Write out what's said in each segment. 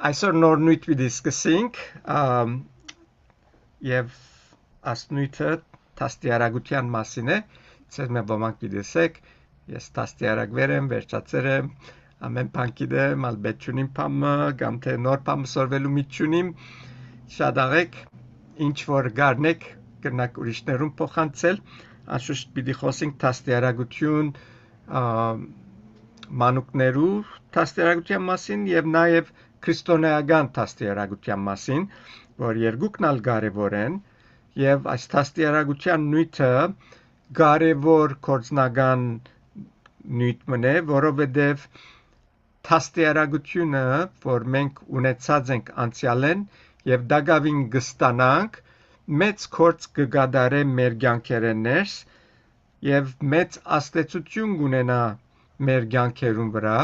Այսօր նոր նույթ պիտի սկսենք եւ ասնույթը տաստիարակության մասին է։ Ցեզ մե ոմանք պիտի ասեք, ես տաստիարակվեր եմ, վերջացել եմ, ամեն բան գիտեմ, ալբետ չունիմ բամը, կամ թե նոր բամը սորվելու միջ չունիմ։ Շատ աղեք, ինչ որ գարնեք, կրնակ ուրիշներուն փոխանցել, անշուշտ պիտի խոսենք տաստիարակություն, մանուկներու տաստիարակության մասին եւ նաեւ քրիստոնեական տաստիարակության մասին, որ երկուքն ալ կարևոր են, եւ այս տաստիարակության նյութը կարևոր կորձնական նյութ մնե, որովհետեւ տաստիարակությունը, որ մենք ունեցած ենք անցյալեն եւ դակավին կստանանք, մեծ կորձ կգադարե մեր կյանքերեն ներս եւ մեծ աստեցություն կունենա մեր կյանքերուն վրա,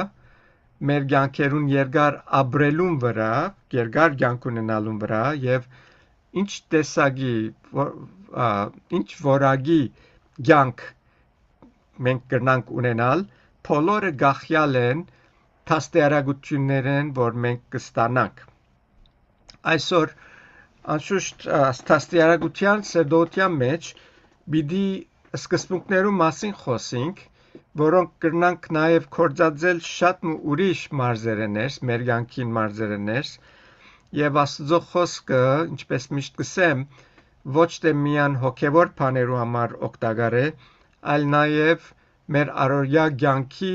մեր կյանքերուն երկար ապրելուն վրա, երկար կյանք ունենալուն վրա եւ ինչ տեսակի ինչ որակի կյանք մենք կրնանք ունենալ, բոլորը գախյալ են տաստիարակություններեն, որ մենք կստանանք։ Այսօր անշուշտ տաստիարակության սերտոության մեջ պիտի սկզբունքներու մասին խոսենք, որոնք կրնանք նաև կործածել շատ ուրիշ մարզերենես, մեր կյանքին մարզերենես, եւ Աստծո խոսքը, ինչպես միշտ կսեմ, ոչ թե միան հոգևոր բաներու համար օգտակար է, այլ նաև մեր առօրյա կյանքի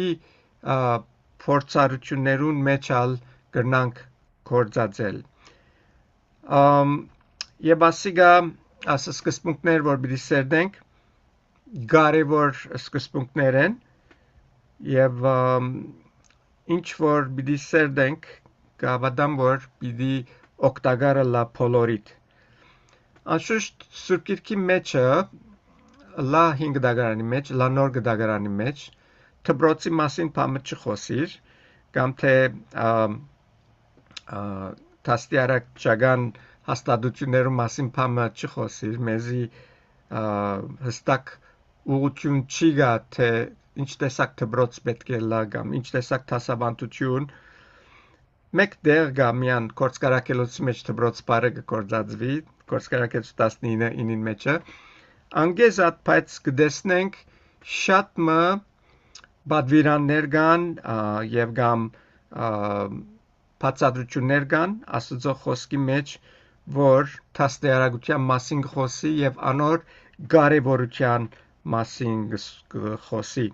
փորձառություններուն մեջ ալ կրնանք կործածել։ Եվ ասիգա աս սկզբունքներ, որ պիտի սերտենք, կարևոր սկզբունքներ են, եւ ինչ որ պիտի սերտենք, կհավատամ, որ պիտի օգտակարը լա բոլորիդ։ Անշուշտ Սուրբ Գիրքի մեջը լա 5 դագարանի մեջ, լա նոր դագարանի մեջ, դպրոցի մասին բամը չխոսիր, կամ թե տաստիարակչական հաստատություններու մասին բամը չխոսիր, մեզի հստակ ուղղություն չի գա, թե ինչ տեսակ դպրոց պետք է լա կամ ինչ տեսակ դասավանդություն, մեկ դեղ գա միան կորցկարակելոցի մեջ դպրոց բարը կկործածվի, կորցկարակելոց 19-ին մեջը, անգեզատ բայց կդեսնենք շատ մը բադվիրաններ կան եւ կամ բացատրություններ կան Աստծո խոսքի մեջ, որ տաստիարակության մասին խոսի եւ անոր կարեւորության մասին խոսի։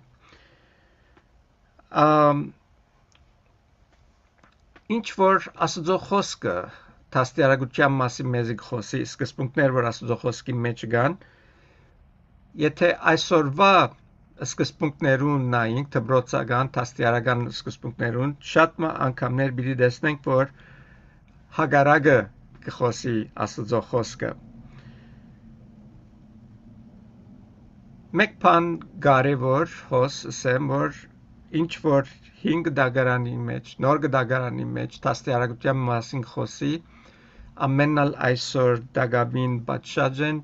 Ինչ որ Աստծո խոսքը տաստիարակության մասին մեզի խոսի, սկզբունքներ, որ Աստծո խոսքի մեջ կան, եթե այսօրվա սկզբունքներուն նայենք, դպրոցական, տաստիարական սկզբունքներուն, շատ մը անգամներ պիտի տեսնենք, որ հակառակը կխոսի Աստծո խոսքը։ Մեկ բան կարևոր հոս ասեմ, որ ինչ որ 5 դագարանի մեջ, նոր դագարանի մեջ տաստիարակության մասին խոսի, ամենալ այսօր դագավին պատշաճ են,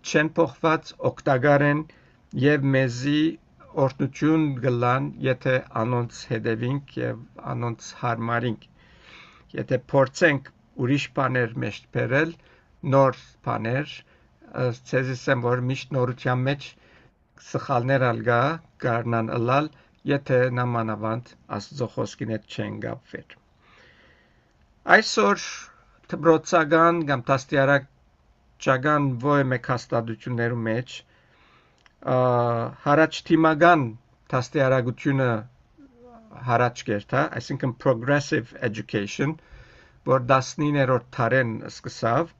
չեն փոխված, օգտակար են եւ մեզի օրհնություն գլան, եթե անոնց հետևենք եւ անոնց հարմարենք։ Եթե փորձենք ուրիշ բաներ մեջ բերել, նոր բաներ, ցեզիսեմ որ միշտ նորության մեջ սխալներ ալգա կարնան ըլալ, եթե նամանավանդ Աստծո խոսքին հետ չեն գապվեր։ Այսօր դպրոցական կամ տաստիարակչական ոյ մեկ հաստատություններու մեջ հարաճ թիմական տաստիարակությունը հարաճ կերտա, այսինքն progressive education, որ 19-րդ դարեն սկսավ,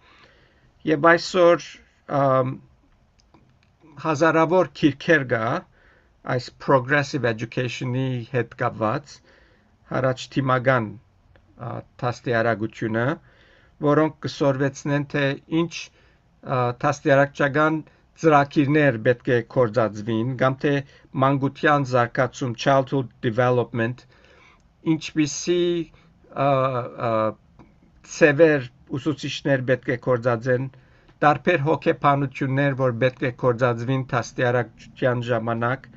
եւ այսօր հազարավոր քիրքեր կա այս progressive education-ի հետ կապված հարաճ թիմական տաստիարակությունը, որոնք կսորվեցնեն, թե ինչ տաստիարակչական ծրագիրներ պետք է կործածվին, կամ թե մանկության զարգացում, childhood development, ինչպիսի ծևեր ուսուցիչներ պետք է կործածեն, տարբեր հոգեբանություններ, որ պետք է կործածվին տաստիարակության ժամանակ,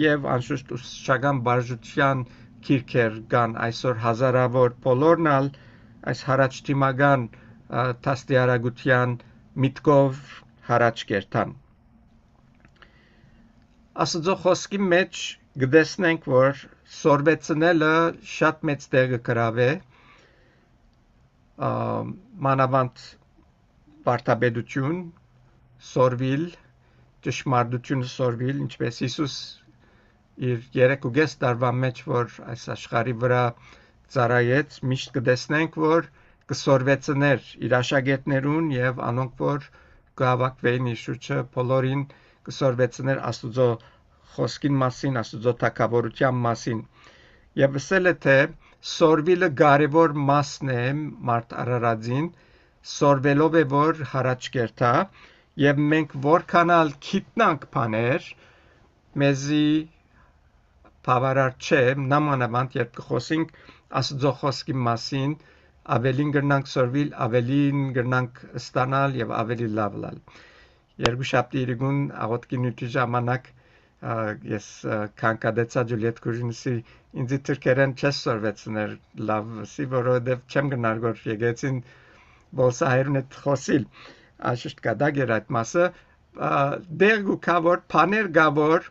եւ անշուշտ ուսուցչական բաժնության քիրքեր կան այսօր հազարավոր բոլորն ալ այս հարաճտիմական տաստիարակության միտքով հարաճ կերտան։ Աստծո խոսքի մեջ գտեսնենք, որ սորվեցնելը շատ մեծ տեղ կգրավե մանավանդ վարդապետություն, սորվիլ, ճշմարտությունը սորվիլ, ինչպես Հիսուս իր 3.5 տարվա մեջ, որ այս աշխարհի վրա ծառայեց, միշտ կտեսնենք, որ կսորվեցներ իր աշակերտներուն եւ անոնք, որ կհավաքվեին իր շուրջը, բոլորին կսորվեցներ Աստուծո խոսքին մասին, Աստուծո թագավորության մասին։ Եվ ասել է, թե սորվիլը կարևոր մասն է մարդ արարածին, սորվելով է, որ հարաճ կերտա, եւ մենք որքանալ գիտնանք բաներ, մեզի բավարար չէ, նամանավանդ երբ կխոսենք Աստծո խոսքի մասին, ավելին կրնանք սորվիլ, ավելին կրնանք ստանալ եւ ավելի լավ լալ։ Երկուշաբթի իրգուն աղոթքի նյութի ժամանակ ես կանկադեցա Ջուլիետ Կուժինսի ինձ թրքերեն չես սորվեցներ լավսի, որովհետև չեմ գնար որ եկեցին բոլսահերուն հետ խոսիլ, աշիշտ կադագ էր այդ մասը, դեղ գուքա որ պաներ գա որ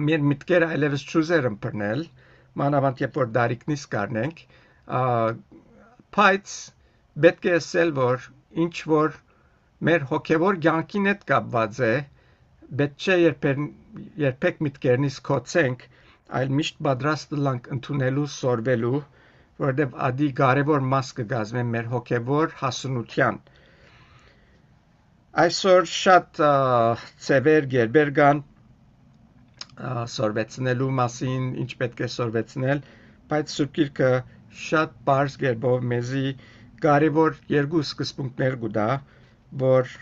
մեր միտքերը այլևս չուզեր ըմբռնել, մանավանդ երբ որ դարիքնից կառնենք, բայց պետք է ասել, որ ինչ որ մեր հոգևոր կյանքին հետ կապված է, պետք չէ երբեք միտքերնից կոծենք, այլ միշտ պատրաստ լանք ընդունելու, սորվելու, որովհետև ադի կարևոր մաս կգազմեն մեր հոգևոր հասունության։ Այսօր շատ ծևեր գերբեր կան սորվեցնելու մասին, ինչ պետք է սորվեցնել, բայց Սուրբ Գիրքը շատ բարձ գերբով մեզի կարևոր երկու սկզբունքներ կուտա, որ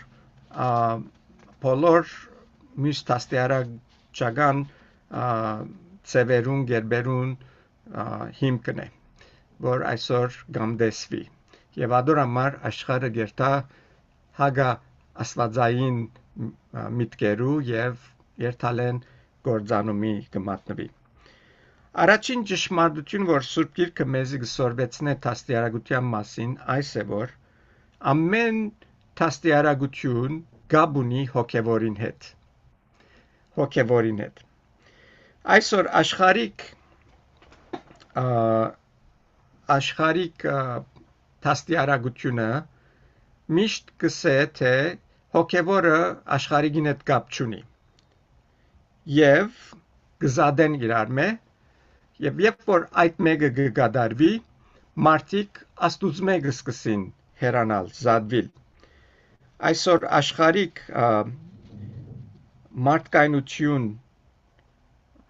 բոլոր մյուս տաստիարակչական ծևերուն, գերբերուն հիմքն է, որ այսօր գամդեսվի։ Եվ ադոր համար աշխարհը գերտա հագա աստվածային միտքերու եւ երթալեն գործանումի կմատնվի։ Առաջին ճշմարտություն, որ Սուրբ Գիրքը մեզի կսորվեցնե տաստիարակության մասին, այս է, որ ամեն տաստիարակություն գաբ ունի հոգևորին հետ։ Հոգևորին հետ։ Այսօր աշխարհիկ տաստիարակությունը միշտ կսե, թե հոգևորը աշխարհիկին հետ կապ չունի։ Եվ գզադեն իրար մե, եւ երբ որ այդ մեկը կգադարվի, մարդիկ աստուծմե կսկսին հեռանալ, զադվիլ։ Այսօր աշխարհիկ մարդկայնություն,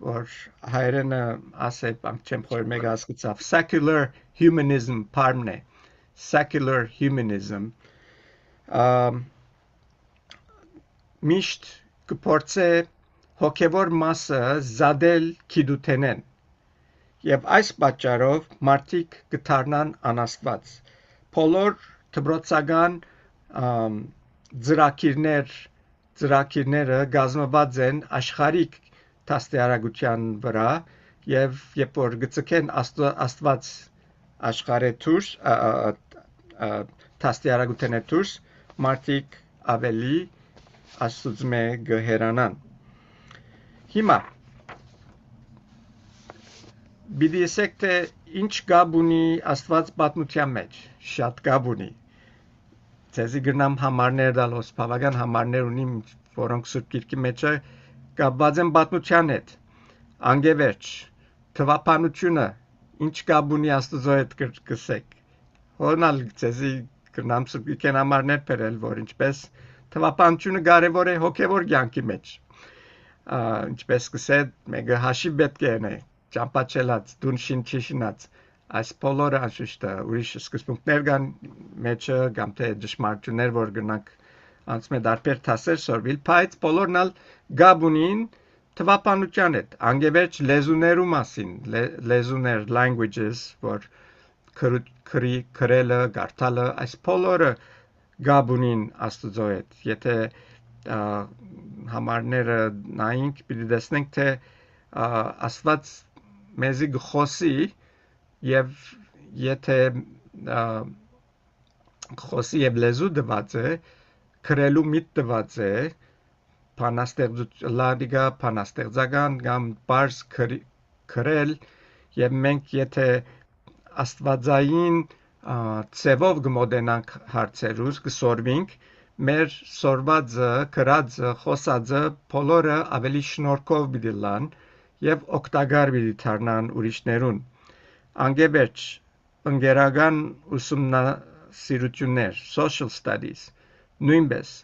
որ հայերենը ասե, չեմ խորը մեկ հասկացավ, secular humanism պարմն է, secular humanism, միշտ կփորձե հոգևոր մասը զադել գիտութենեն եւ այս պատճառով մարդիկ կդառնան անաստված։ Բոլոր դպրոցական ծրագիրները կազմված են աշխարհիկ տաստիարակության վրա եւ երբ որ գծկեն աստված աշխարհը դուրս տաստիարակության դուրս մարդիկ ավելի աստուծմե գհերանան։ Հիմա Բիդի ասեք, թե ինչ գաբ ունի Աստված պատմության մեջ, շատ գաբ ունի։ Ձեզի գրնամ համարներ դալոս, բավական համարներ ունիմ, որոնք Սուրբ Գիրքի մեջ կապված են պատմության հետ, անգևերջ, թվապանությունը, ինչ գաբ ունի Աստծո հետ կսեք։ Հոնալ ձեզի գրնամ Սուրբ Գիրքեն համարներ բերել, որ ինչպես թվապանությունը կարևոր է հոգևոր կյանքի մեջ։ Ինչպես կսե, մեկը հաշիվ պետք է ունի։ Ճամփաչելած, դուն շինչինած, այս բոլորը անշուշտ ուրիշ սկզբունքներ կան մեջը, կամ թե ճշմարտություններ, որ գնանք անցմե դարբեր թասեր սորվիլ, բայց բոլորն ալ գաբ ունին թվապանության հետ, անգևերջ լեզուներու մասին, լեզուներ, languages, որ քրելը, գարտալը, այս բոլորը գաբ ունին Աստծո հետ։ Եթե համարները նայենք, պիտի տեսնենք, թե Աստված մեզի գխոսի եւ եթե խոսի եւ լեզու դված է, քրելու միտ դված է, բանաստեղծական կամ բարձ քրել եւ մենք եթե աստվածային ծևով գմոդենանք հարցերուս կսորվինք մեր սորվածը, քրածը, խոսածը բոլորը ավելի շնորհքով պիտի լան եւ օգտակար պիտի դառնան ուրիշներուն։ Անգևերջ ընկերական ուսումնասիրություններ, social studies, նույնպես,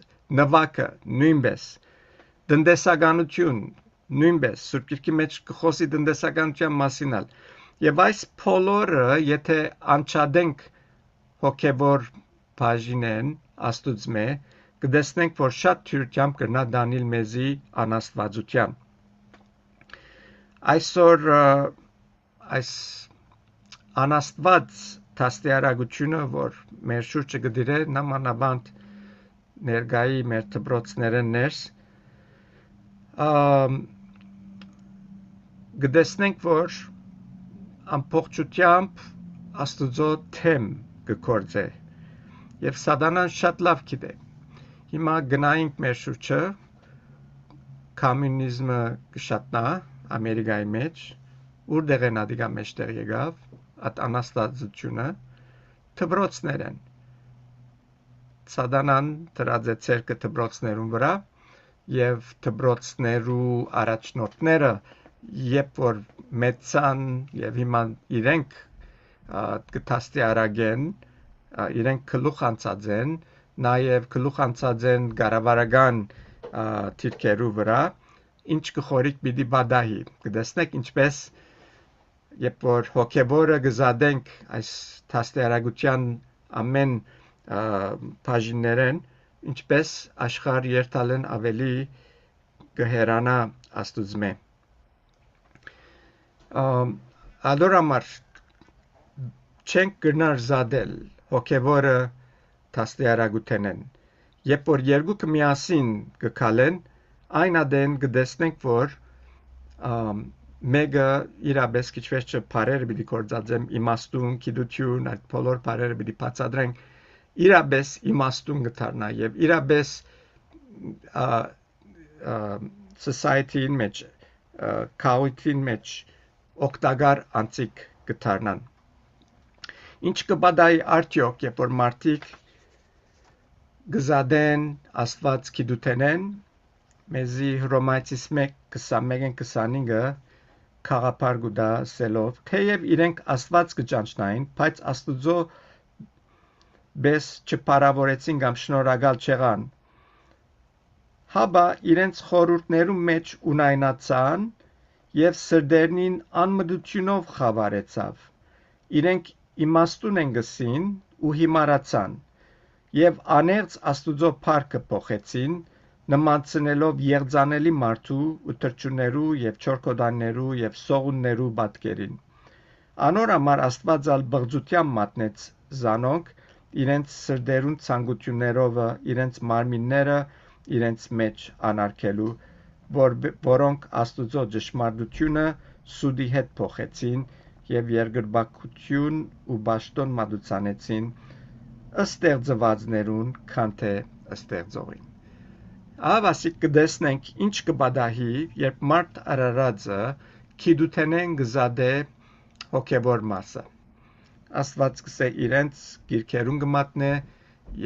նվակը, նույնպես, տնտեսականություն, նույնպես, Սուրբ Գիրքի մեջ կխոսի տնտեսականության մասինալ։ Եվ այս բոլորը, եթե անչադենք հոգևոր բաժինեն Աստուծմե, կտեսնենք, որ շատ թյուրությամբ կրնա դանել մեզի անաստվածության։ Այսօր այս անաստված դաստիարակությունը, որ մեր շուրջը գդիրե նամանավանդ ներգայի մեր դպրոցները ներս, կտեսնենք, որ ամբողջությամբ Աստուծո թեմ կգործե եւ սատանան շատ լավ գիտե։ Հիմա գնայինք մեր շուրջը կոմունիզմը կշատնա Ամերիկայի մեջ, ուր դեղեն ադիգա մեջտեղ եկավ, at անաստվածությունը դպրոցներ են։ Սատանան դրած է ցերկը դպրոցներուն վրա եւ դպրոցներու առաջնորդները երբ որ մեծան եւ հիմա իրենք կտաստիարակեն, իրենք գլուխ անցած են, նաեւ գլուխ անցած են գարավարական թիրքերու վրա, ինչ կխորիկ պիտի բադահի։ Կտեսնեք ինչպես երբ որ հոգեվորը գզադենք այս տաստիարակության ամեն բաժիններեն, ինչպես աշխարհ երթալեն ավելի կհերանա Աստուծմե։ Ադորամար չենք գնար զադել հոգևորը տաստիարակութենեն։ Երբ որ երկուքը միասին կգալեն, այն ադեն կտեսնենք, որ մեկը իրապես քիչվերջը բարերը պիտի կործածեմ իմաստուն, գիտություն, այդ բոլոր բարերը պիտի բացատրենք, իրապես իմաստուն կդառնա եւ իրապես society-ին մեջ, քաղաքին մեջ օգտակար անցիկ կդառնան։ Ինչ կբադայի արդյոք, երբ որ մարդիկ գզադեն Աստված գիտութենեն, մեզի Հռոմայացիս 1:21-25-ը խաղապար գուտա սելով, թեև իրենք Աստված կճանչնային, բայց Աստուծո բես չփարավորեցին կամ շնորհակալ չեղան։ Հաբա իրենց խորհուրդներու մեջ ունայնացան եւ սրդերնին անմտությունով խավարեցավ։ Իրենք իմաստուն են գսին ու հիմարացան եւ անեղծ Աստուծո փառքը փոխեցին, նմանցնելով եղձանելի մարդու ու թրջուններու եւ չորքոդաններու եւ սողուններու պատկերին։ Անոր համար Աստվածալ բղջության մատնեց զանոնք իրենց սրդերուն ցանկություններով իրենց մարմինները իրենց մեջ անարգելու, որոնք Աստուծո ճշմարտությունը սուդի հետ փոխեցին եւ երկրպագություն ու ճաշտոն մատուցանեցին ըստեղծվածներուն քան թե ըստեղծողին։ Ավասիկ կտեսնենք ինչ կբադահի, երբ մարդ արարածը գիտութենեն գզադե հոգևոր մասը։ Աստված կսե իրենց գիրքերուն կմատնե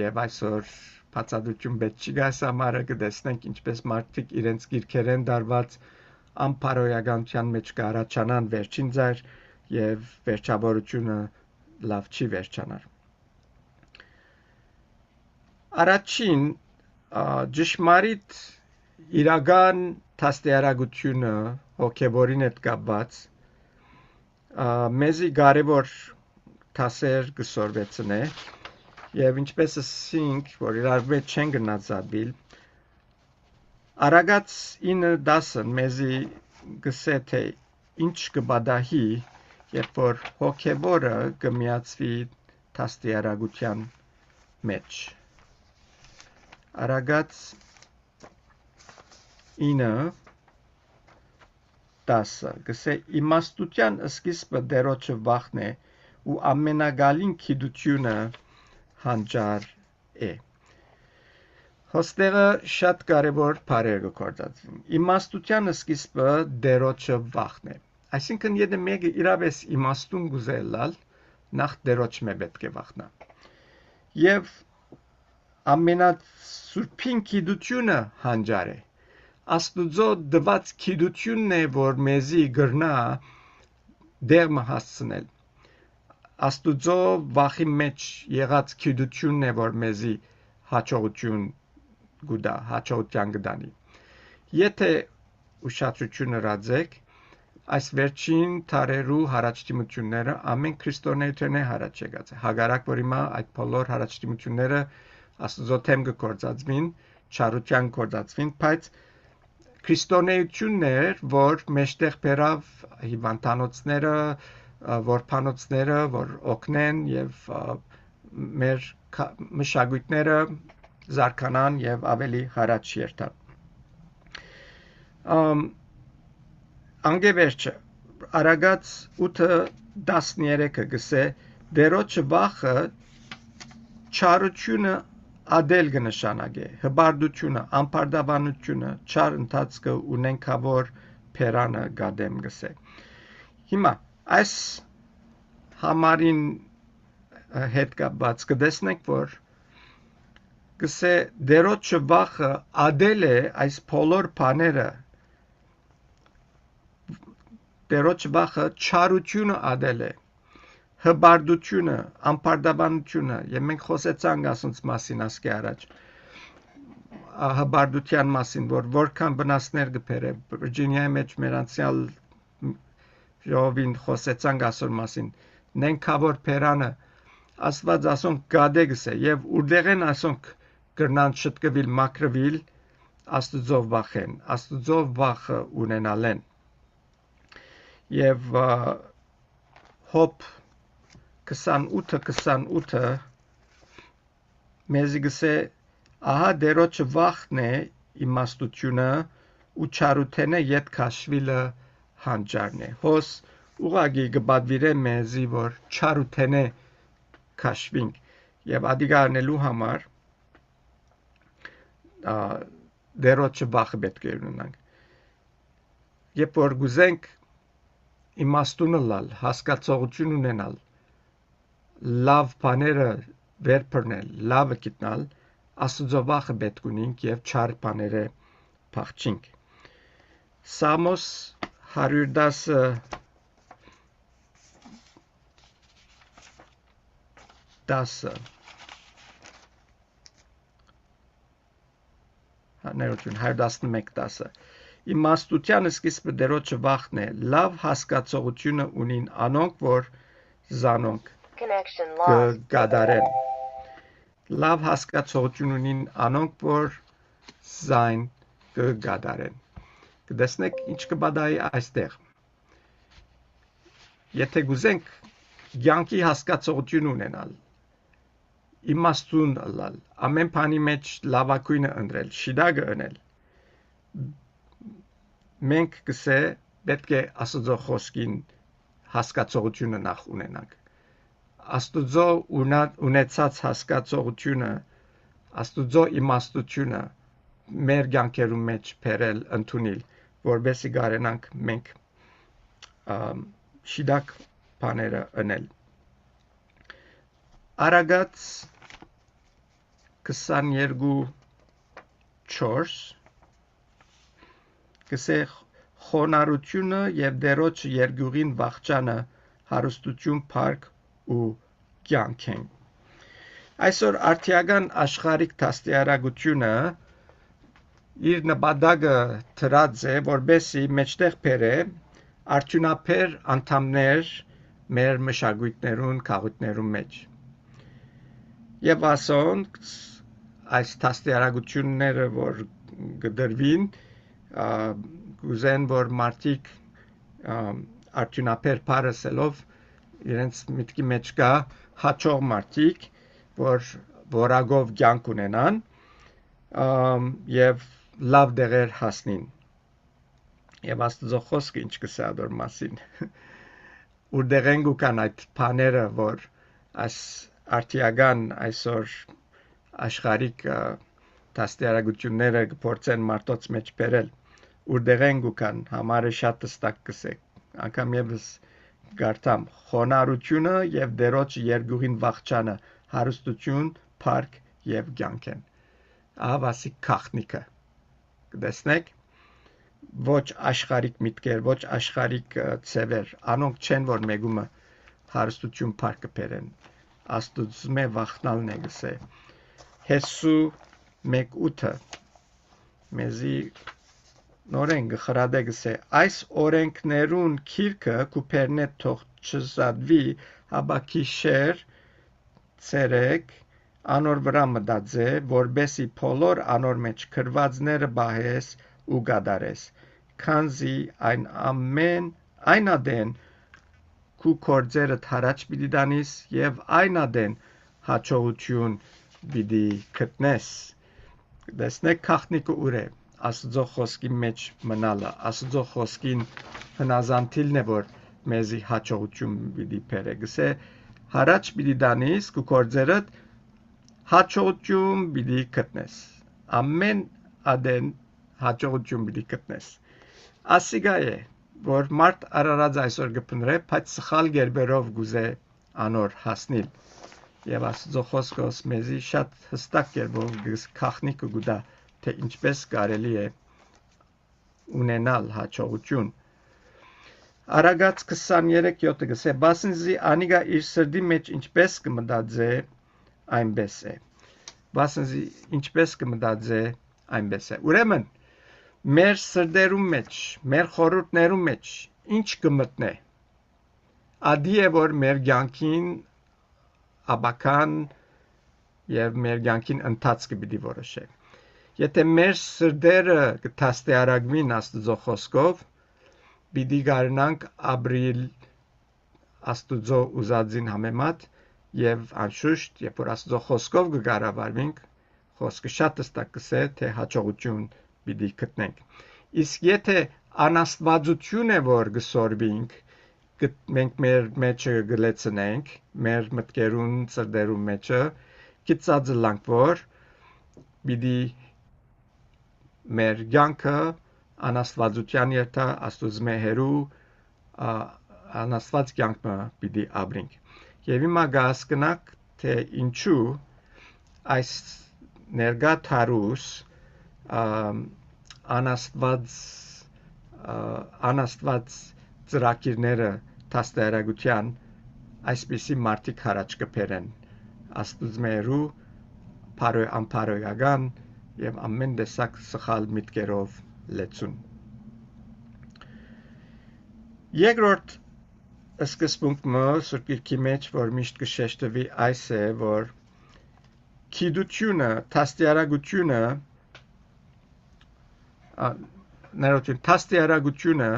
եւ այսօր բացատրություն պետք չի գաս համարը կտեսնենք ինչպես մարդիկ իրենց գիրքերեն դարված ամփարոյականության մեջ կառաջանան վերջին ձայր եւ վերջավորությունը լավ չի վերջանար։ Առաջին ճշմարիտ իրական տաստիարակությունը հոգևորին հետ կապված մեզի կարևոր տասեր կսորվեցնե եւ ինչպես ասինք, որ իրար մեջ չեն գնացածիլ, Արագած 9:10 մեզի գսե թե ինչ կբադահի, երբ որ հոգևորը կմիացվի տաստիարակության մեջ։ Արագած 9:10 գսե իմաստության սկիզբը դերոջը վախն է ու ամենագալին գիտությունը հանճար է։ Հոստեղը շատ կարևոր բառեր կգործածվին։ Իմաստության սկիզբը դերոջը վախն է։ Այսինքն եթե մեկը իրավես իմաստուն գուզելալ, նախ դերոջ մե պետք է վախնա։ Եվ ամենասուրբին գիտությունը հանճար է։ Աստուծո դված գիտությունն է, որ մեզի գրնա դերմը հասցնել։ Աստուծո վախի մեջ եղած գիտությունն է, որ մեզի հաջողություն գուդա, հաջողության կդանի։ Եթե ուշադրություն հրաձեք, այս վերջին տարերու հարաճտիմությունները ամեն քրիստոնեություն է հարաճ եկած է։ Հագարակ, որ հիմա այդ բոլոր հարաճտիմությունները Աստուծո թեմ կգործածվին, չարության կգործածվին, բայց քրիստոնեություններ, որ մեջտեղ բերավ հիվանդանոցները, որփանոցները, որ օգնեն եւ մեր մշակույթները զարգանան եւ ավելի հարաճ երթան։ Անգևերջը Արագած 8:13-ը գսե դերոջը վախը չարությունը ադել կնշանակե, հբարդությունը, անպարտաբանությունը, չար ընթացքը ունենքավոր փերանը գադեմ գսե։ Հիմա այս համարին հետ կապված կտեսնենք, որ գսե դերոջը վախը ադել է այս բոլոր բաները, դերոջ վախը չարությունը ադել է, հբարդությունը, անպարտաբանությունը, եւ մենք խոսեցանք ասոնց մասին ասկի առաջ, հբարդության մասին, որ որքան վնասներ կբերե, Վիրջինիայի մեջ մեր անցյալ ժողովին խոսեցանք ասոր մասին, նենքավոր փերանը, Աստված ասոնք գադեգս է, եւ ուրդեղեն ասոնք գրնան շտկվիլ մակրվիլ, Աստուծով վախեն, Աստուծով վախը ունենալեն։ Եվ Հոբ 28:28 մեզի գսե ահա դերոջը վախն է իմաստությունը ու չարութենը ետ քաշվիլը հանճարն է։ Հոս ուղագի կբադվիրե մեզի, որ չարութենը քաշվինք եւ ադիգարնելու համար դերոջը վախը պետք է ունենանք։ Երբ որ գուզենք իմաստուն լալ, հասկացողություն ունենալ, լավ բաները վերբռնել, լավը գիտնալ, Աստուծո վախը պետք ունենք եւ չար բաները փախչինք։ Սամոս 111:10 Իմաստության սկիզբը դերոջը վախն է, լավ հասկացողությունը ունին անոնք, որ զանոնք կգադարեն։ Լավ հասկացողություն ունին անոնք, որ զայն կգադարեն։ Կտեսնեք ինչ կբադայի այստեղ։ Եթե գուզենք կյանքի հասկացողություն ունենալ, իմաստուն լալ, ամեն բանի մեջ լավագույնը ընտրել, շիդագը ընել, մենք կսե պետք է Աստուծո խոսքին հասկացողությունը նախ ունենանք։ Աստուծո ունեցած հասկացողությունը, Աստուծո իմաստությունը մեր կյանքերում մեջ բերել ընդունել, որբեսի կարենանք մենք շիդակ բաները ընել։ Արագած 22:4 կսե խոնարհությունը եւ դերոջ երգուղին վախճանը հարստություն փառք ու կյանք են։ Այսօր արդիական աշխարհիկ դաստիարակությունը իր նպատակը դրած է, որբեսի մեջտեղ բերե արդյունաբեր անդամներ մեր մշակույթներուն, քաղաքներուն մեջ։ Եվ ասոնք այս դաստիարակությունները, որ գդրվին, գուզեն, որ մարդիկ արդյունաբեր բառսելով իրենց միտքի մեջ կա հաջող մարդիկ, որ որակով կյանք ունենան եւ լավ դեղեր հասնին։ Եվ Աստծո խոսքը ինչ կսա դոր մասին։ Ուրդեղ են գուկան այդ բաները, որ այս արտիական այսօր աշխարհիկ դաստիարակությունները գործեն մարդոց մեջ բերել, ուրդեղ են գուկան համարը շատ հստակ կսեք, անգամ եւս գարտամ խոնարհությունը եւ դերոջ երգուհին վախճանը, հարստություն, փառք եւ կյանք են։ Ահավասիկ քախնիկը կտեսնեք ոչ աշխարհիկ միտքեր, ոչ աշխարհիկ ծևեր, անոնք չեն որ մեգումը հարստություն փառքը բերեն։ Աստուծմե վախնալն է գսե։ Հեսու 1:8-ը մեզի նորեն գխրադե գսե այս օրենքներուն քիրքը կուպերնե թող չզադվի, հաբա քիշեր ցերեկ անոր վրա մտածե, որբեսի բոլոր անոր մեջ քրվածները բահես ու գադարես, քանզի այն ադեն քու կորձերդ հարաճ պիտի դանիս եւ այն ադեն հաջողություն պիտի գտնես։ Դեսնեք քախնիկը ուր է, Աստծո խոսքի մեջ մնալը, Աստծո խոսքին հնազանդիլն է որ մեզի հաջողություն պիտի բերե, գսե հարաճ պիտի դանիս քու կորձերդ հաջողություն պիտի գտնես, ամեն ադեն հաջողություն պիտի գտնես։ Ասիգա է, որ մարդ արարած այսօր գպնրե, բայց սխալ գերբերով գուզե անոր հասնիլ։ Եվ Աստծո խոսքոս մեզի շատ հստակ գերբով քախնիկը գուտա, թե ինչպես կարելի է ունենալ հաջողություն։ Արագած 23:7 գսե, բասնզի անիգա իր սրդի մեջ ինչպես կմտածե, այնպես է։ Բասնզի ինչպես կմտածե, այնպես է։ Ուրեմն մեր սրդերում մեջ, մեր խորհուրդներում մեջ ինչ կմտնե։ Ադի է որ մեր կյանքին աբական եւ մեր կյանքին ընթացքը պիտի որոշե։ Եթե մեր սրդերը կտաստիարակվին Աստծո խոսքով, պիտի գարնանք ապրիլ Աստծո ուզածին համեմատ եւ անշուշտ, երբ որ Աստծո խոսքով կգարավարվենք, խոսքը շատ հստակ կսե, թե հաջողություն պիտի գտնենք։ Իսկ եթե անաստվածություն է որ գսորվինք, մենք մեր մեջը գլեցնենք, մեր մտքերուն ծրդերուն մեջը, գծածլանք որ պիտի մեր կյանքը անաստվածության երթա Աստուծմե հերու անաստված կյանքը պիտի ապրենք։ Եվ հիմա գասկնակ թե ինչու այս ներգա թարուս անաստված ծրակիրները տաստայարակության այսպիսի մարդիկ հարաճ կբերեն Աստուծմերու անփարոյական եւ ամեն տեսակ սխալ միտքերով լեցուն։ Երկրորդ սկզբունքը Սուրբ Գիրքի մեջ որ միշտ կշեշտվի այս է որ քիդությունը, տաստիարակությունը տաստիարակությունը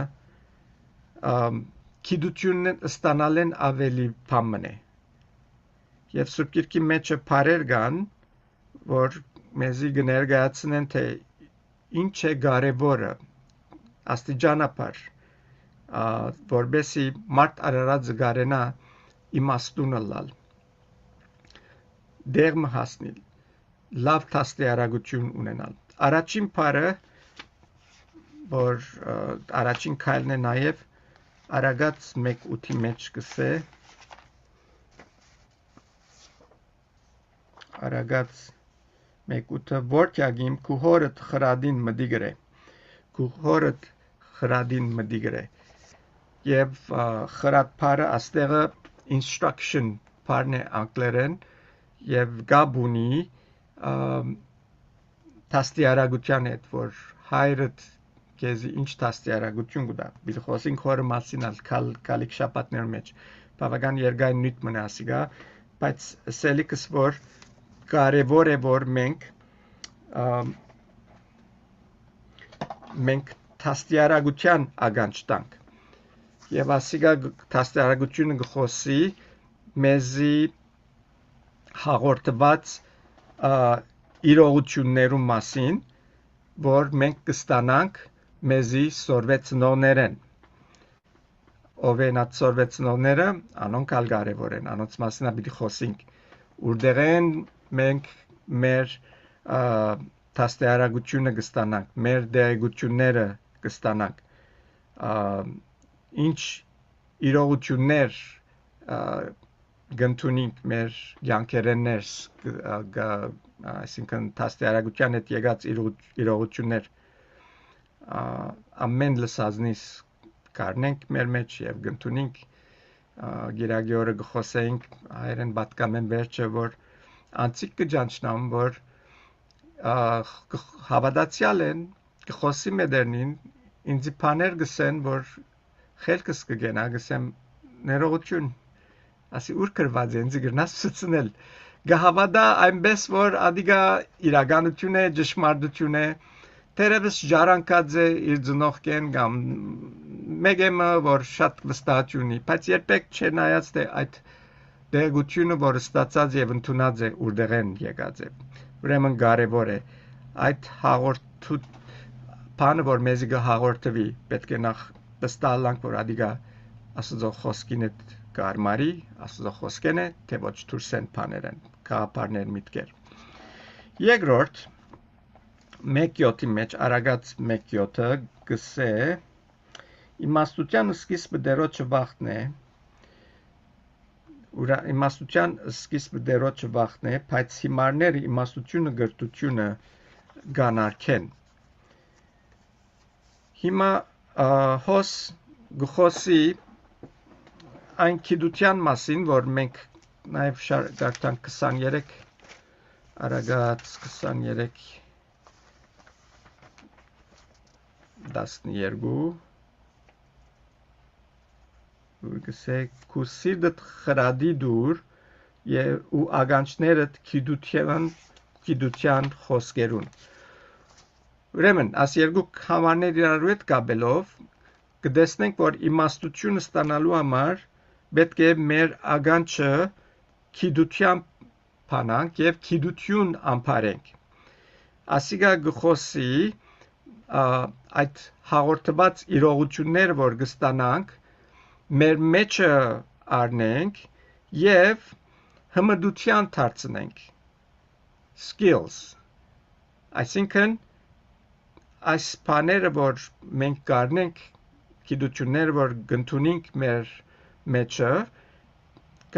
քիդությունն ստանալեն ավելի բամն է։ Եվ Սուրբ Գիրքի մեջը բարեր կան, որ մեզի կներկայացնեն թե ինչ է կարևորը աստիճանաբար, որբեսի մարդ արարածը կարենա իմաստունը լալ, դեղը հասնել, լավ տաստիարակություն ունենալ։ Առաջին բարը, որ առաջին քայլն է նաև Արագած 1:8-ի մեջ կսե Արագած 1:8-ը որքյագիմ քու հորդ խրադին մդիգրե քու հորդ խրադին մդիգրե եւ խրադ բարը աստեղը instruction բարն է անգլերեն եւ գաբունի տաստիարակության հետ որ հայրդ քեզի ինչ տաստիարակություն կտա բիլ խոսին քորը մասին կալիք շաբաթներ մեջ բավական երկար նույն մնա ասիգա բայց սելիկս որ կարևոր է որ մենք տաստիարակության ագանջ տանք եւ ասիգա տաստիարակությունը գխոսի մեզի հաղորդված իրողություններու մասին որ մենք կստանանք մեզի սորվեցնողներեն ով են այդ սորվեցնողները, անոնք ալ կարևոր են, անոնց մասին պիտի խոսենք։ Որտեղ են մենք մեր տաստիարակությունը կստանանք, մեր դեղեցությունները կստանանք, ինչ իրողություններ գտնունինք մեր յանքերեններս, այսինքն տաստիարակության հետ եկած իրողություններ ամեն լսածնից կառնենք մեր մեջ եւ գտնունինք գիրագի օրը գխոսեինք հայերեն պատկամեն վերջը որ անցիկ կջանչնամ որ հավատացյալ են գխոսի մեդերնին ինձ բաներ գսեն որ խելքս կգենա գսեմ ներողություն ասի ուր գրված է ինձ գրնաս ցցնել գահավադա այնպես որ ադիգա իրականություն է ճշմարտություն է Terevs ժառանգած է իր ծնողքեն կամ մեգեմը որ շատ վստահ ունի, բայց երբեք չնայած թե այդ դեղությունը որ ստացած եւ ընդունած է որտեղ են եկած է։ Ուրեմն կարեւոր է այդ հաղորդու բանը որ մեզի կհաղորդվի, պետք է նախ վստահանք որ ադիգա Աստծո խոսքին է կարմարի, Աստծո խոսքեն է, թե ոչ դուրսեն բաներ են, կապարներ միտքեր։ Երկրորդ 1:7-ի մեջ արագած 1:7-ը գսե իմաստության սկիզբը դերոջը վախն է իմաստության սկիզբը դերոջը վախն է բայց հիմարները իմաստությունը գրտությունը գանարքեն հիմա հոս գխոսի այն քիդության մասին որ մենք նաև գարտանք 23 արագած 23 12 Գսե քու սիրտդ խրադի դուր ու ագանչներդ քիդության խոսքերուն Ուրեմն աս երկու համարներ իրար հետ կապելով կտեսնենք որ իմաստությունը ստանալու համար պետք է մեր ագանչը քիդության փանանք եւ քիդություն ամփարենք ասիգա գխոսի այդ հաղորդված իրողությունները որ կստանանք մեր մեջը առնենք եւ հմդության դարձնենք skills այսինքն այս բաները որ մենք կառնենք գիտությունները որ գտնունենք մեր մեջը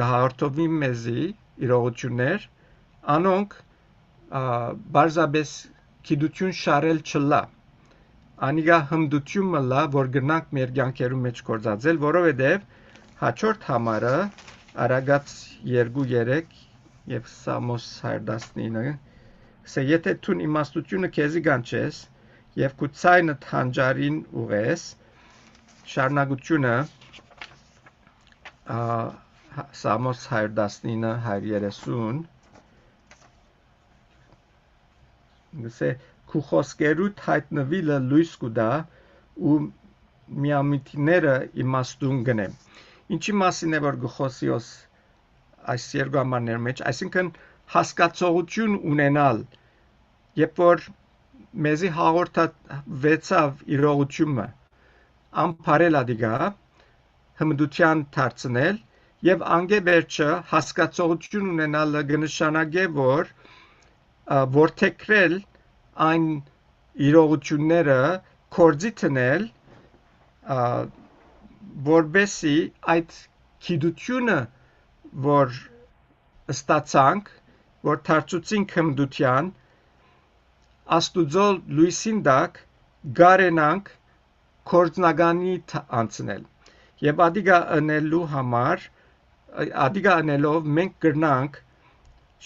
կհաղորդվի մեզի իրողություններ անոնք բարձաբես գիտություն շարել չլա Անիգա հմդություն մլա, որ գնանք մեր կյանքերում մեջ գործածել, որովհետև հաջորդ համարը արագած 2:3 եւ Սամոս 119 սա եթե դու իմաստությունը քեզի գանչես եւ քու ցայնը թանջարին ուղես շարունակությունը Սամոս 119 130 գսե Քու խոսքերուդ հայտնվիլը լույս կուդա ու միամիտները իմաստուն գնեմ։ Ինչի մասին է որ գխոսիոս այս երկու համարներ մեջ, այսինքն հասկացողություն ունենալ, երբ որ մեզի հաղորդվեցավ իրողությունը, ամփարել ադիգա, հմդության դարձնել եւ անգեբերջը հասկացողություն ունենալը կնշանակե որ որթեքրել այն իրողությունները կորձի տնել որբեսի այդ գիտությունը որ ստացանք որ դարձուցինք հմդության աստուծո լույսին դակ գարենանք կորձնագանի անցնել եւ ադիգա անելու համար ադիգա անելով մենք կրնանք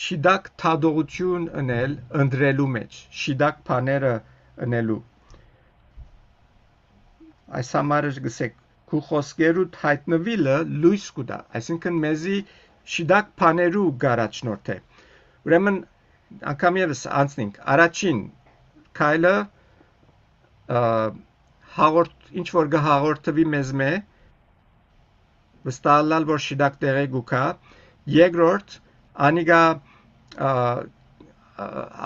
Շիդակ թադողություն անել ընդրելու մեջ, շիդակ բաները անելու։ Այս համարը գսեք, քու խոսքերուդ հայտնվիլը լույս կուտա, այսինքն մեզի շիդակ բաներու գարաչնորդ է։ Ուրեմն անգամ եւս անցնենք, առաջին քայլը ինչ որ գհաղորդվի մեզ մե, վստահալ որ շիդակ տեղի գուքա, երկրորդ Անիգա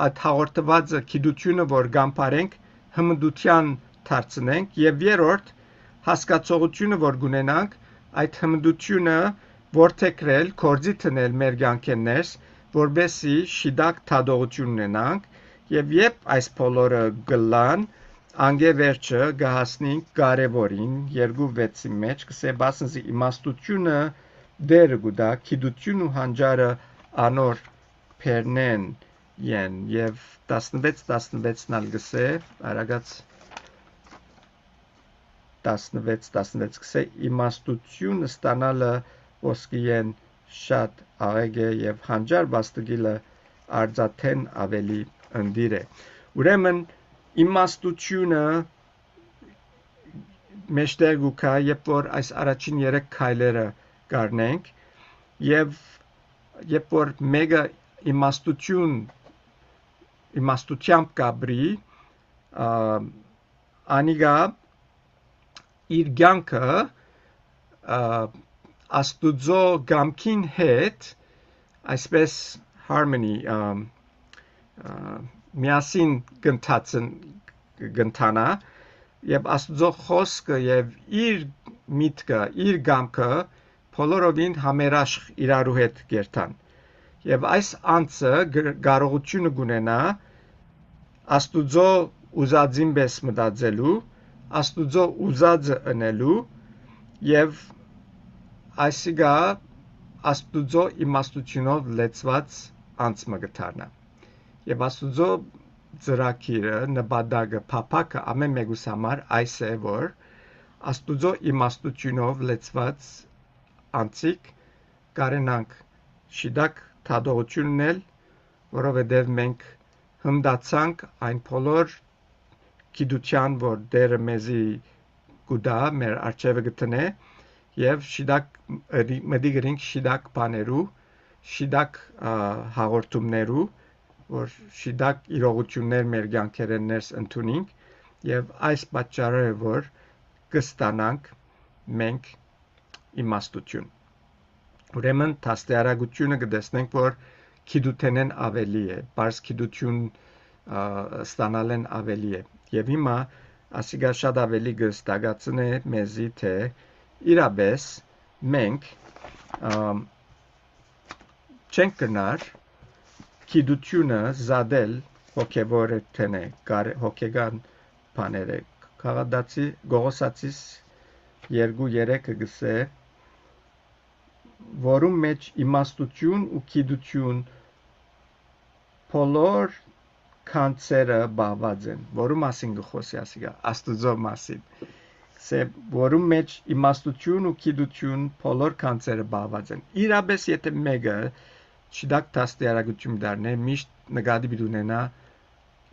այդ հաղորդվածը գիտությունը որ գամփարենք հմդության դարձնենք եւ երրորդ հասկացողությունը որ գունենանք այդ հմդությունը որդեգրել կորձի տնել մեր կյանքերներս որբեսի շիդակ թադողություն ունենանք եւ երբ այս բոլորը գլան անգե վերջը գահասնենք կարևորին 2:6-ի մեջ կսե բասնզի իմաստությունը դերը գուտա գիտություն ու հանճարը անոր փերնեն են եւ 16-16-ն ալ գսե արագած 16 կսե իմաստություն ստանալը ոսկիեն շատ աղեգ է եւ հանճար բաստգիլը արձաթեն ավելի ընդիր է ուրեմն իմաստությունը մեջտեղ գուքա երբ որ այս առաջին 3 քայլերը կառնենք եւ երբ որ մեկը իմաստությամբ կաբրի անիգա իր կյանքը աստուծո գամքին հետ այսպես harmony միասին գընթանա եւ աստուծո խոսքը եւ իր միտքը իր գամքը բոլորովին համերաշխ իրարու հետ կերտան եւ այս անձը կարողությունը կունենա աստուծո ուզածին պես մտածելու աստուծո ուզածը ընելու եւ այսիգա աստուծո իմաստությունով լեցված անձ մը գտարնա եւ աստուծո ծրագիրը նպատակը փափակը ամեն մեկուս համար այս է որ աստուծո իմաստությունով լեցված անցիկ կարենանք շիդակ թադողություն ունել որովհետև մենք հմդացանք այն բոլոր գիտության որ դերը մեզի գուտա մեր արջևը գտնե եւ շիդակ մդիգրինք շիդակ բաներու շիդակ հաղորդումներու որ շիդակ իրողություններ մեր կյանքերեն ներս ընդունենք եւ այս պատճառը որ կստանանք մենք իմաստություն ուրեմն տաստիարակությունը կտեսնենք որ գիտութենեն ավելի է բարձ գիտություն ստանալեն ավելի է եւ հիմա ասիգա շատ ավելի կստագացնե մեզի թե իրապես մենք չենք կնար գիտությունը զադել հոգեվոր թենե հոգեգան բաները քաղաքացի գողոսացիս 2-3 գսե որում մեջ իմաստություն ու գիտություն բոլոր կանցերը բաղված են որում մասին գխոսի ասիգա աստուծո մասին սե որում մեջ իմաստություն ու գիտություն բոլոր կանցերը բաղված են իրապես եթե մեկը շիդակ տաստիարակություն դառնե միշտ նկատի պիտի ունենա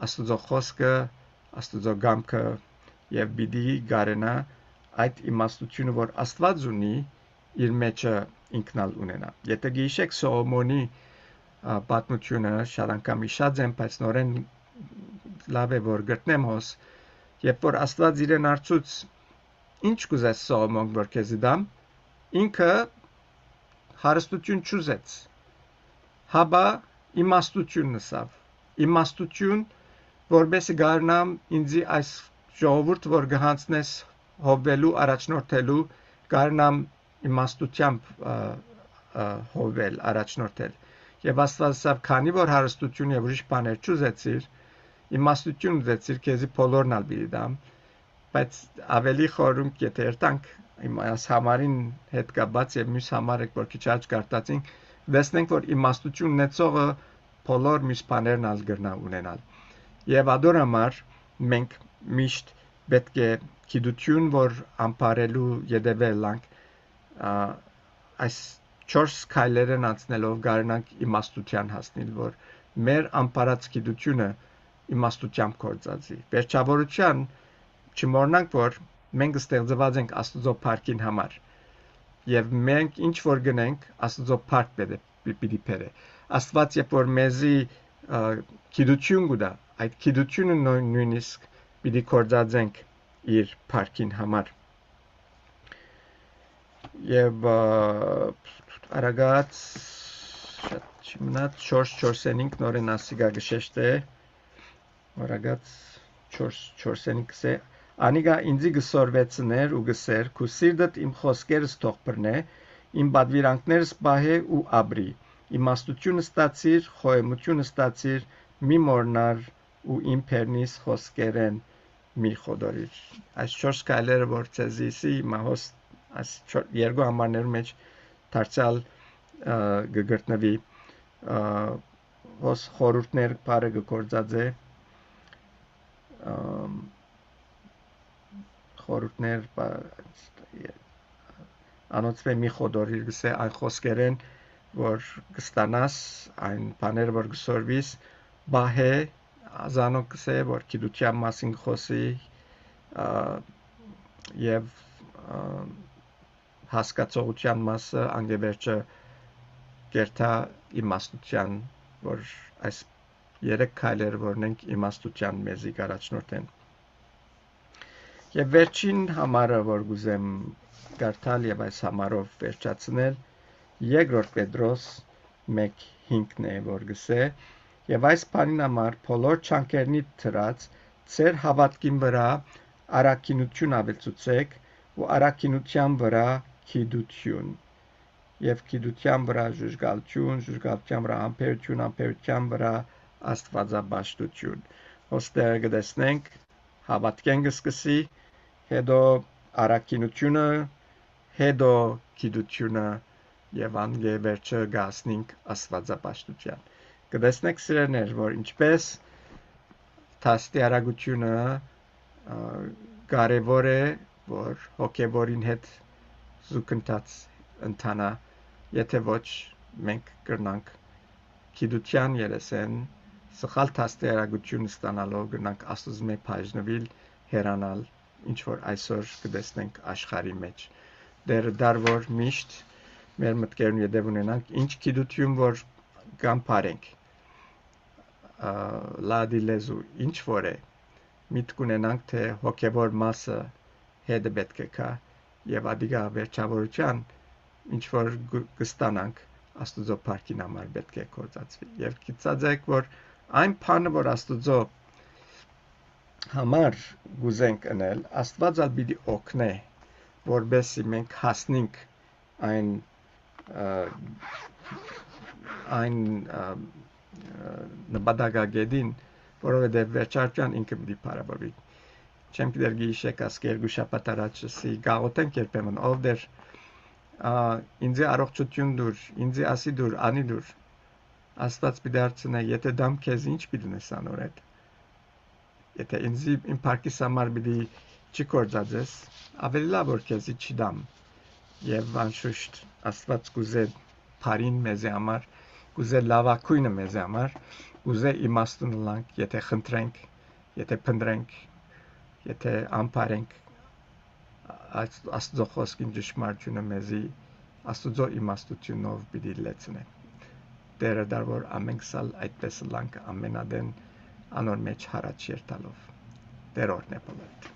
աստուծո խոսքը աստուծո գամքը եւ պիտի գարենա այդ իմաստությունը որ աստված ունի իր մեջը ինքնալ ունենա եթե գիշեք Սողոմոնի պատմությունը շատ անգամ իշած եմ բայց նորեն լավ է որ գտնեմ հոս երբ որ աստված իրեն արծուց ինչ կուզես Սողոմոն որ քեզ դամ ինքը հարստություն չուզեց հաբա իմաստություն նսավ իմաստություն որբեսի գարնամ ինձի այս ժողովուրդ որ գհանցնես հովվելու առաջնորդելու գարնամ իմաստությամբ հովվել առաջնորդել եւ աստվածավ քանի որ հարստություն եւ ուրիշ բաներ չուզեցիր իմաստություն ուզեցիր քեզի բոլորն ալ բիդի դամ բայց ավելի խորհուրդ եթե երտանք այս համարին հետ կապած եւ մյուս համարը որ քիչ աճ կարտածին դեսնենք որ իմաստություն ունեցողը բոլոր մյուս բաներն ալ գրնա ունենալ եւ ադորամար մենք միշտ պետք է գիտություն որ ամփարելու յետևելանք այս 4 քայլերն անցնելով գարնանք իմաստության հասնել որ մեր ամփարած գիտությունը իմաստությամբ կործածի վերջավորության չմոռնանք որ մենք ստեղծված ենք աստուծո փառքին համար եւ մենք ինչ որ գնենք աստուծո փառք պիտի բերե աստված երբ որ մեզի գիտություն գուտա այդ գիտությունը նույնիսկ պիտի կործածենք իր փառքին համար եւ արագած շատ չմնաց 4-4-5 նորեն ասիգա գշեշտե արագած 4-4-5 է Անիգա ինձի գսորվեցներ ու գսեր քու սիրտդ իմ խոսքերս թող բռնե իմ բադվիրանքներս բահե ու աբրի իմաստությունը ստացիր խոհեմությունը ստացիր մի մորնար ու իմ փերնիս խոսքերեն մի խոդորիր այս 4 քայլերը որ ցեզիսի մահոս այս երկու համարներում մեջ դարձյալ գգրտնվի հոս խորուրդներ բարը գործած է խորուրդներ անոցվե մի խոդորիր գսե այն խոսքերեն որ կստանաս այն բաները որ գսորվիս բահե ազանոք գսե որ գիտության մասին խոսի եւ հասկացողության մասը անգևերջը կերտա իմաստության որ այս երեք քայլերը որնենք իմաստության մեզի առաջնորդեն եւ վերջին համարը որ գուզեմ կարդալ եւ այս համարով վերջացնել երկրորդ Պետրոս 1:5-ն է որ գսե եւ այս բանին համար բոլոր չանկերնի դրած ծեր հավատքին վրա արաքինություն ավելցուցեք ու արաքինության վրա գիտություն եւ գիտության վրա ժուժգալություն ժուժգալության վրա ամպերություն ամպերության վրա աստվածաբաշխություն ոստեղ գտեսնենք հավատքեն գսկսի հետո արաքինությունը հետո գիտությունը եւ անգե վերջը գասնինք աստվածաբաշխության գտեսնեք սիրելիներ որ ինչպես տաստիարակությունը կարևոր է որ հոգեվորին հետ զուգընթաց ընթանա եթե ոչ մենք կրնանք գիտության երեսեն սխալ տաստիարակություն ստանալով կրնանք աստուծո բաժնվել հեռանալ ինչ որ այսօր կտեսնենք աշխարհի մեջ դեր դարվոր միշտ մեր մտքերում յետև ունենանք ինչ գիտություն որ կամ բարենք լադի լեզու ինչ որ է միտք ունենանք թե հոգեվոր մասը հետը պետք է կա եւ ադիգա վերջավորության ինչ որ կստանանք աստուծո փառքին համար պետք է կործածվի եւ գիտածեք որ այն բանը որ աստուծո համար գուզենք անել աստվածալ պիտի օգնե որբեսի մենք հասնենք այն նպատակագետին որովհետեւ վերջարության ինքը պիտի փառաբարվի չեմ գիտեր գիշեք ասկերգու շաբաթ առաջի գաղութեն երբեմն ով դեր ինձ առողջություն դուր ինձ ասի դուր անի դուր աստված պիտի դարձնե եթե դամ քեզ ինչ պիտի նես անորդ եթե ինձ իմ փառքիս համար պիտի չի կործածես ավելի լավ որ քեզի չի դամ եւ անշուշտ աստված կուզե բարին մեզ համար կուզե լավակույնը մեզ համար կուզե իմաստուն լանք եթե խնդրենք եթե փնտրենք եթե անփարենք աստծո խոսքին ճշմարտությունը մեզի աստծո իմաստությունով պիտի լեցնե դերը դարվոր ամենք սալ այդպես լանք ամենադեն անոր մեջ հարաճ երթալով դեր օրհնե բոլորդ